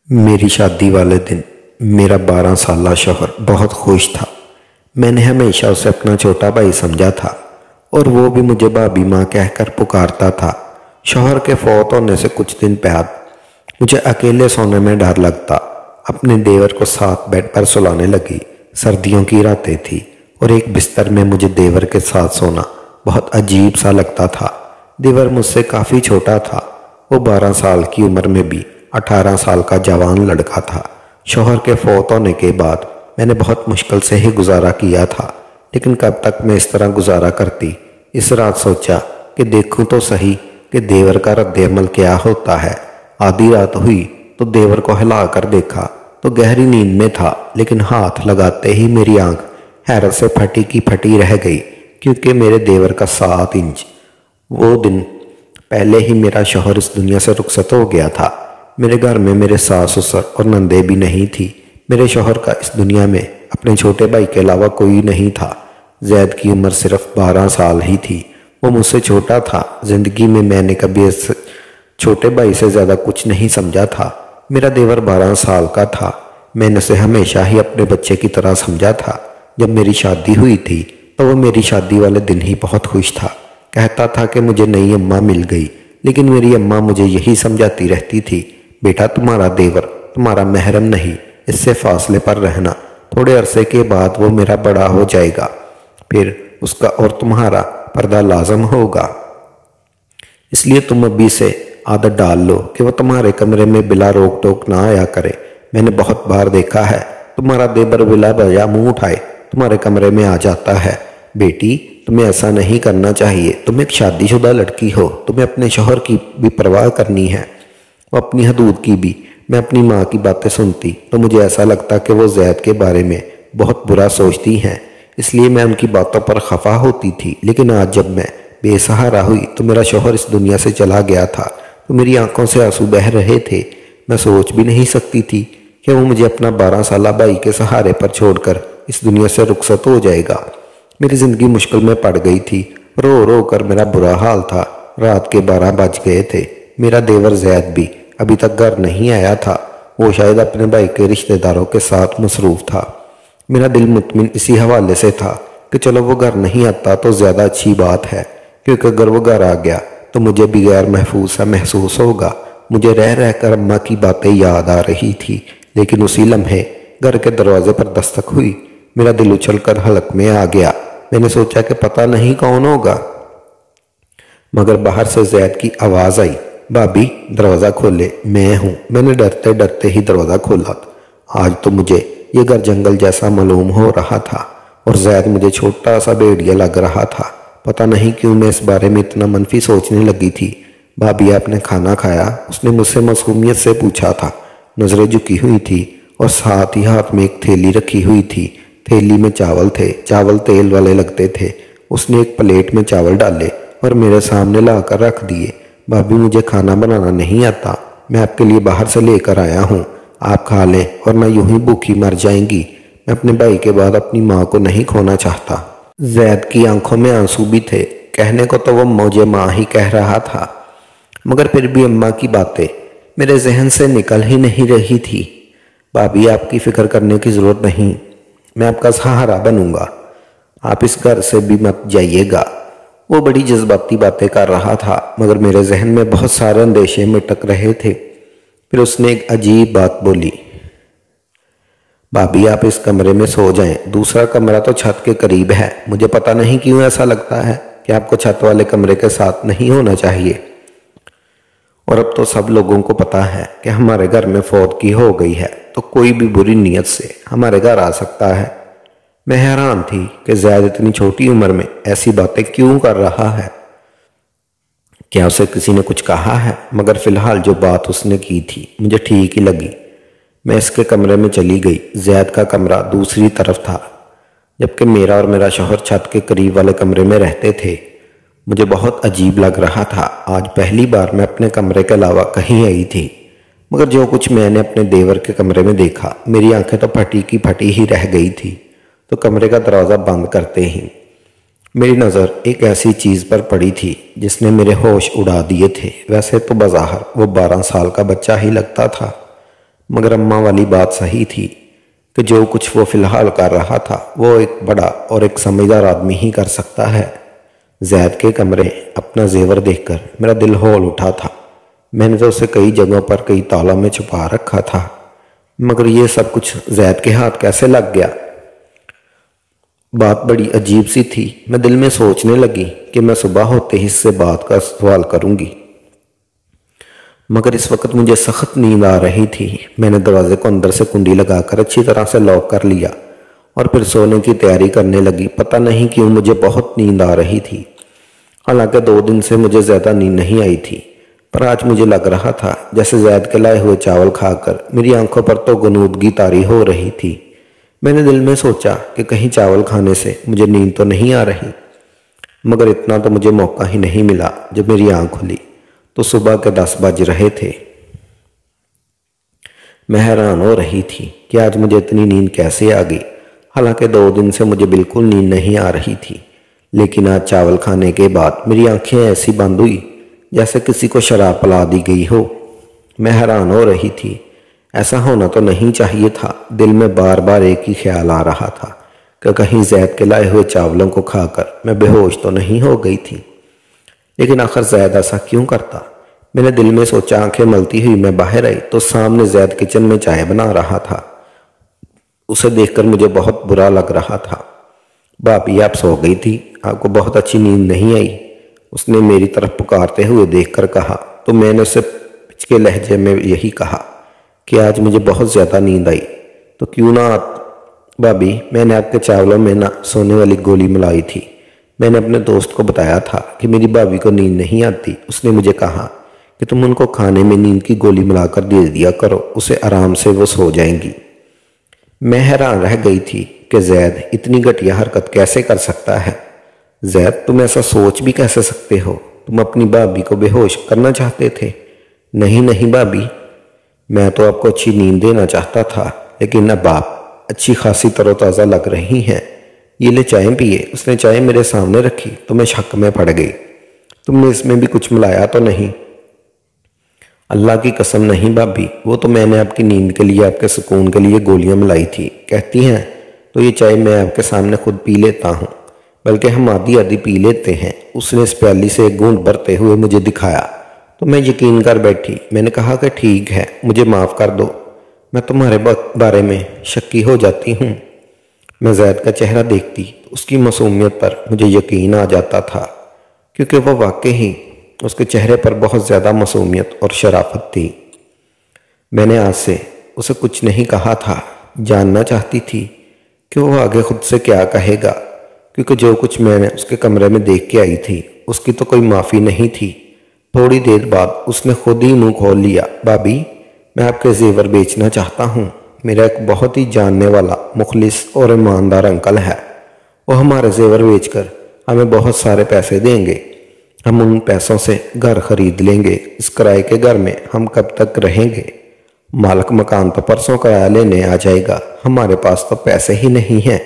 میری شادی والے دن میرا 12 سالہ شوہر بہت خوش تھا۔ میں نے ہمیشہ اسے اپنا چھوٹا بھائی سمجھا تھا اور وہ بھی مجھے بھابھی ماں کہہ کر پکارتا تھا۔ شوہر کے فوت ہونے سے کچھ دن بعد مجھے اکیلے سونے میں ڈر لگتا۔ اپنے دیور کو ساتھ بیڈ پر سلانے لگی۔ سردیوں کی راتیں تھی اور ایک بستر میں مجھے دیور کے ساتھ سونا بہت عجیب سا لگتا تھا۔ دیور مجھ سے کافی چھوٹا تھا۔ وہ 12 سال کی عمر میں بھی 18 سال کا جوان لڑکا تھا۔ شوہر کے فوت ہونے کے بعد میں نے بہت مشکل سے ہی گزارا کیا تھا، لیکن کب تک میں اس طرح گزارا کرتی۔ اس رات سوچا کہ دیکھوں تو صحیح کہ دیور کا رد عمل کیا ہوتا ہے۔ آدھی رات ہوئی تو دیور کو ہلا کر دیکھا تو گہری نیند میں تھا، لیکن ہاتھ لگاتے ہی میری آنکھ حیرت سے پھٹی کی پھٹی رہ گئی، کیونکہ میرے دیور کا 7 انچ وہ دن پہلے ہی میرا شوہر اس دنیا سے رخصت ہو گیا تھا۔ میرے گھر میں میرے ساس سسر اور نندے بھی نہیں تھی۔ میرے شوہر کا اس دنیا میں اپنے چھوٹے بھائی کے علاوہ کوئی نہیں تھا۔ زید کی عمر صرف 12 سال ہی تھی۔ وہ مجھ سے چھوٹا تھا۔ زندگی میں میں نے کبھی اس چھوٹے بھائی سے زیادہ کچھ نہیں سمجھا تھا۔ میرا دیور 12 سال کا تھا۔ میں نے اسے ہمیشہ ہی اپنے بچے کی طرح سمجھا تھا۔ جب میری شادی ہوئی تھی تو وہ میری شادی والے دن ہی بہت خوش تھا۔ کہتا تھا کہ مجھے نئی اماں مل گئی، لیکن میری اماں مجھے یہی سمجھاتی رہتی تھی، بیٹا تمہارا دیور تمہارا محرم نہیں، اس سے فاصلے پر رہنا، تھوڑے عرصے کے بعد وہ میرا بڑا ہو جائے گا، پھر اس کا اور تمہارا پردہ لازم ہوگا، اس لیے تم ابھی سے عادت ڈال لو کہ وہ تمہارے کمرے میں بلا روک ٹوک نہ آیا کرے۔ میں نے بہت بار دیکھا ہے تمہارا دیور بلا بجا منہ اٹھائے تمہارے کمرے میں آ جاتا ہے۔ بیٹی تمہیں ایسا نہیں کرنا چاہیے، تم ایک شادی شدہ لڑکی ہو، تمہیں اپنے شوہر کی بھی پرواہ کرنی ہے، وہ اپنی حدود کی بھی۔ میں اپنی ماں کی باتیں سنتی تو مجھے ایسا لگتا کہ وہ زید کے بارے میں بہت برا سوچتی ہیں، اس لیے میں ان کی باتوں پر خفا ہوتی تھی۔ لیکن آج جب میں بے سہارا ہوئی تو میرا شوہر اس دنیا سے چلا گیا تھا تو میری آنکھوں سے آنسو بہہ رہے تھے۔ میں سوچ بھی نہیں سکتی تھی کہ وہ مجھے اپنا 12 سالہ بھائی کے سہارے پر چھوڑ کر اس دنیا سے رخصت ہو جائے گا۔ میری زندگی مشکل میں پڑ گئی تھی۔ رو رو کر میرا برا حال تھا۔ رات کے 12 بج گئے تھے۔ میرا دیور زید بھی ابھی تک گھر نہیں آیا تھا۔ وہ شاید اپنے بھائی کے رشتہ داروں کے ساتھ مصروف تھا۔ میرا دل مطمئن اسی حوالے سے تھا کہ چلو وہ گھر نہیں آتا تو زیادہ اچھی بات ہے، کیونکہ اگر وہ گھر آ گیا تو مجھے بھی غیر محفوظ سا محسوس ہوگا۔ مجھے رہ رہ کر اماں کی باتیں یاد آ رہی تھی، لیکن اسی لمحے گھر کے دروازے پر دستک ہوئی۔ میرا دل اچھل کر حلق میں آ گیا۔ میں نے سوچا کہ پتہ نہیں کون ہوگا، مگر باہر سے زید کی آواز آئی، بھابھی دروازہ کھولے، میں ہوں۔ میں نے ڈرتے ڈرتے ہی دروازہ کھولا۔ آج تو مجھے یہ گھر جنگل جیسا معلوم ہو رہا تھا اور زید مجھے چھوٹا سا بھیڑیا لگ رہا تھا۔ پتہ نہیں کیوں میں اس بارے میں اتنا منفی سوچنے لگی تھی۔ بھابھی آپ نے کھانا کھایا؟ اس نے مجھ سے معصومیت سے پوچھا تھا۔ نظریں جھکی ہوئی تھی اور ساتھ ہی ہاتھ میں ایک تھیلی رکھی ہوئی تھی۔ تھیلی میں چاول تھے، چاول تیل والے لگتے تھے۔ اس نے ایک پلیٹ میں چاول ڈالے اور میرے سامنے لا کر رکھ دیے۔ بھابھی مجھے کھانا بنانا نہیں آتا، میں آپ کے لیے باہر سے لے کر آیا ہوں، آپ کھا لیں اور نہ یوں ہی بھوکی مر جائیں گی۔ میں اپنے بھائی کے بعد اپنی ماں کو نہیں کھونا چاہتا۔ زید کی آنکھوں میں آنسو بھی تھے۔ کہنے کو تو وہ مجھے ماں ہی کہہ رہا تھا، مگر پھر بھی اماں کی باتیں میرے ذہن سے نکل ہی نہیں رہی تھی۔ بھابھی آپ کی فکر کرنے کی ضرورت نہیں، میں آپ کا سہارا بنوں گا، آپ اس گھر سے بھی مت جائیے گا۔ وہ بڑی جذباتی باتیں کر رہا تھا، مگر میرے ذہن میں بہت سارے اندیشے مٹک رہے تھے۔ پھر اس نے ایک عجیب بات بولی، بھابھی آپ اس کمرے میں سو جائیں، دوسرا کمرہ تو چھت کے قریب ہے، مجھے پتہ نہیں کیوں ایسا لگتا ہے کہ آپ کو چھت والے کمرے کے ساتھ نہیں ہونا چاہیے، اور اب تو سب لوگوں کو پتہ ہے کہ ہمارے گھر میں فوت کی ہو گئی ہے، تو کوئی بھی بری نیت سے ہمارے گھر آ سکتا ہے۔ میں حیران تھی کہ زید اتنی چھوٹی عمر میں ایسی باتیں کیوں کر رہا ہے، کیا اسے کسی نے کچھ کہا ہے؟ مگر فی الحال جو بات اس نے کی تھی مجھے ٹھیک ہی لگی۔ میں اس کے کمرے میں چلی گئی۔ زید کا کمرہ دوسری طرف تھا، جبکہ میرا اور میرا شوہر چھت کے قریب والے کمرے میں رہتے تھے۔ مجھے بہت عجیب لگ رہا تھا۔ آج پہلی بار میں اپنے کمرے کے علاوہ کہیں آئی تھی، مگر جو کچھ میں نے اپنے دیور کے کمرے میں دیکھا، میری آنکھیں تو پھٹی کی پھٹی ہی رہ گئی تھی۔ تو کمرے کا دروازہ بند کرتے ہی میری نظر ایک ایسی چیز پر پڑی تھی جس نے میرے ہوش اڑا دیے تھے۔ ویسے تو بظاہر وہ 12 سال کا بچہ ہی لگتا تھا، مگر اماں والی بات صحیح تھی کہ جو کچھ وہ فی الحال کر رہا تھا وہ ایک بڑا اور ایک سمجھدار آدمی ہی کر سکتا ہے۔ زید کے کمرے اپنا زیور دیکھ کر میرا دل ہول اٹھا تھا۔ میں نے تو اسے کئی جگہوں پر کئی تالوں میں چھپا رکھا تھا، مگر یہ سب کچھ زید کے ہاتھ کیسے لگ گیا؟ بات بڑی عجیب سی تھی۔ میں دل میں سوچنے لگی کہ میں صبح ہوتے ہی اس سے بات کا سوال کروں گی، مگر اس وقت مجھے سخت نیند آ رہی تھی۔ میں نے دروازے کو اندر سے کنڈی لگا کر اچھی طرح سے لاک کر لیا اور پھر سونے کی تیاری کرنے لگی۔ پتہ نہیں کیوں مجھے بہت نیند آ رہی تھی، حالانکہ 2 دن سے مجھے زیادہ نیند نہیں آئی تھی، پر آج مجھے لگ رہا تھا جیسے زید کے لائے ہوئے چاول کھا کر میری آنکھوں پر تو غنودگی طاری ہو رہی تھی۔ میں نے دل میں سوچا کہ کہیں چاول کھانے سے مجھے نیند تو نہیں آ رہی، مگر اتنا تو مجھے موقع ہی نہیں ملا۔ جب میری آنکھ کھلی تو صبح کے 10 بج رہے تھے۔ میں حیران ہو رہی تھی کہ آج مجھے اتنی نیند کیسے آ گئی، حالانکہ 2 دن سے مجھے بالکل نیند نہیں آ رہی تھی۔ لیکن آج چاول کھانے کے بعد میری آنکھیں ایسی بند ہوئی جیسے کسی کو شراب پلا دی گئی ہو۔ میں حیران ہو رہی تھی، ایسا ہونا تو نہیں چاہیے تھا۔ دل میں بار بار ایک ہی خیال آ رہا تھا کہ کہیں زید کے لائے ہوئے چاولوں کو کھا کر میں بے ہوش تو نہیں ہو گئی تھی۔ لیکن آخر زید ایسا کیوں کرتا؟ میں نے دل میں سوچا۔ آنکھیں ملتی ہوئی میں باہر آئی تو سامنے زید کچن میں چائے بنا رہا تھا۔ اسے دیکھ کر مجھے بہت برا لگ رہا تھا۔ بھابی آپ سو گئی تھی، آپ کو بہت اچھی نیند نہیں آئی؟ اس نے میری طرف پکارتے ہوئے دیکھ کر کہا تو میں نے اسے پچکے لہجے میں یہی کہا کہ آج مجھے بہت زیادہ نیند آئی۔ تو کیوں نہ بھابی، میں نے آپ کے چاولوں میں نہ سونے والی گولی ملائی تھی۔ میں نے اپنے دوست کو بتایا تھا کہ میری بھابی کو نیند نہیں آتی۔ اس نے مجھے کہا کہ تم ان کو کھانے میں نیند کی گولی ملا کر دے دیا کرو، اسے آرام سے وہ سو جائیں گی۔ میں حیران رہ گئی تھی کہ زید اتنی گھٹیا حرکت کیسے کر سکتا ہے۔ زید، تم ایسا سوچ بھی کیسے سکتے ہو؟ تم اپنی بھابی کو بے ہوش کرنا چاہتے تھے؟ نہیں بھابی، میں تو آپ کو اچھی نیند دینا چاہتا تھا، لیکن اب آپ اچھی خاصی تر و تازہ لگ رہی ہیں۔ یہ لے چائے پیئے۔ اس نے چائے میرے سامنے رکھی تو میں شک میں پڑ گئی۔ تم نے اس میں بھی کچھ ملایا تو نہیں؟ اللہ کی قسم نہیں بھابی، وہ تو میں نے آپ کی نیند کے لیے، آپ کے سکون کے لیے گولیاں ملائی تھی۔ کہتی ہیں تو یہ چائے میں آپ کے سامنے خود پی لیتا ہوں، بلکہ ہم آدھی پی لیتے ہیں۔ اس نے اس پیالی سے ایک گھونٹ بھرتے ہوئے مجھے دکھایا تو میں یقین کر بیٹھی۔ میں نے کہا کہ ٹھیک ہے، مجھے معاف کر دو، میں تمہارے بارے میں شکی ہو جاتی ہوں۔ میں زید کا چہرہ دیکھتی تو اس کی معصومیت پر مجھے یقین آ جاتا تھا، کیونکہ وہ واقعی اس کے چہرے پر بہت زیادہ معصومیت اور شرافت تھی۔ میں نے آج سے اسے کچھ نہیں کہا تھا، جاننا چاہتی تھی کہ وہ آگے خود سے کیا کہے گا، کیونکہ جو کچھ میں نے اس کے کمرے میں دیکھ کے آئی تھی اس کی تو کوئی معافی نہیں تھی۔ تھوڑی دیر بعد اس نے خود ہی منہ کھول لیا۔ بھابی، میں آپ کے زیور بیچنا چاہتا ہوں۔ میرا ایک بہت ہی جاننے والا، مخلص اور ایماندار انکل ہے، وہ ہمارے زیور بیچ کر ہمیں بہت سارے پیسے دیں گے۔ ہم ان پیسوں سے گھر خرید لیں گے۔ اس کرائے کے گھر میں ہم کب تک رہیں گے؟ مالک مکان تو پرسوں کرایہ لینے آ جائے گا، ہمارے پاس تو پیسے ہی نہیں ہیں۔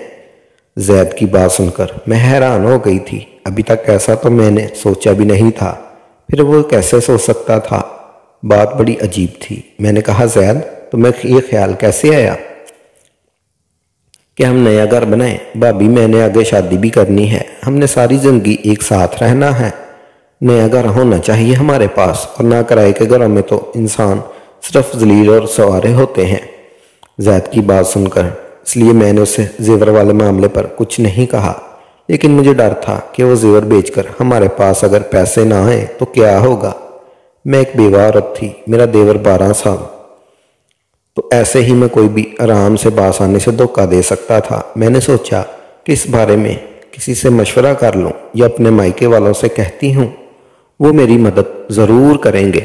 زید کی بات سن کر میں حیران ہو گئی تھی۔ ابھی تک ایسا تو میں نے سوچا بھی نہیں تھا، پھر وہ کیسے سوچ سکتا تھا؟ بات بڑی عجیب تھی۔ میں نے کہا زید، تمہیں یہ خیال کیسے آیا کہ ہم نیا گھر بنائیں؟ بھابی، میں نے آگے شادی بھی کرنی ہے، ہم نے ساری زندگی ایک ساتھ رہنا ہے۔ نیا گھر ہونا چاہیے ہمارے پاس، اور نہ کرائے کے گھروں میں تو انسان صرف ذلیل اور سوارے ہوتے ہیں۔ زید کی بات سن کر اس لیے میں نے اسے زیور والے معاملے پر کچھ نہیں کہا، لیکن مجھے ڈر تھا کہ وہ زیور بیچ کر ہمارے پاس اگر پیسے نہ آئیں تو کیا ہوگا۔ میں ایک بیوہ عورت تھی، میرا دیور 12 سال، تو ایسے ہی میں کوئی بھی آرام سے بآسانی سے دھوکہ دے سکتا تھا۔ میں نے سوچا کہ اس بارے میں کسی سے مشورہ کر لوں یا اپنے مائکے والوں سے کہتی ہوں، وہ میری مدد ضرور کریں گے۔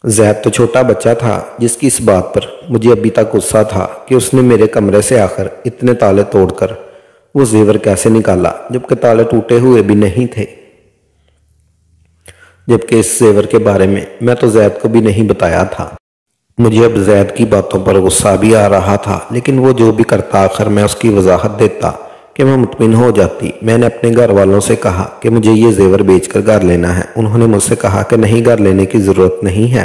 زید تو چھوٹا بچہ تھا جس کی اس بات پر مجھے ابھی تک غصہ تھا کہ اس نے میرے کمرے سے آخر اتنے تالے توڑ کر وہ زیور کیسے نکالا، جبکہ تالے ٹوٹے ہوئے بھی نہیں تھے۔ جبکہ اس زیور کے بارے میں تو زید کو بھی نہیں بتایا تھا۔ مجھے اب زید کی باتوں پر غصہ بھی آ رہا تھا، لیکن وہ جو بھی کرتا آخر میں اس کی وضاحت دیتا کہ میں مطمئن ہو جاتی۔ میں نے اپنے گھر والوں سے کہا کہ مجھے یہ زیور بیچ کر گھر لینا ہے۔ انہوں نے مجھ سے کہا کہ نہیں، گھر لینے کی ضرورت نہیں ہے،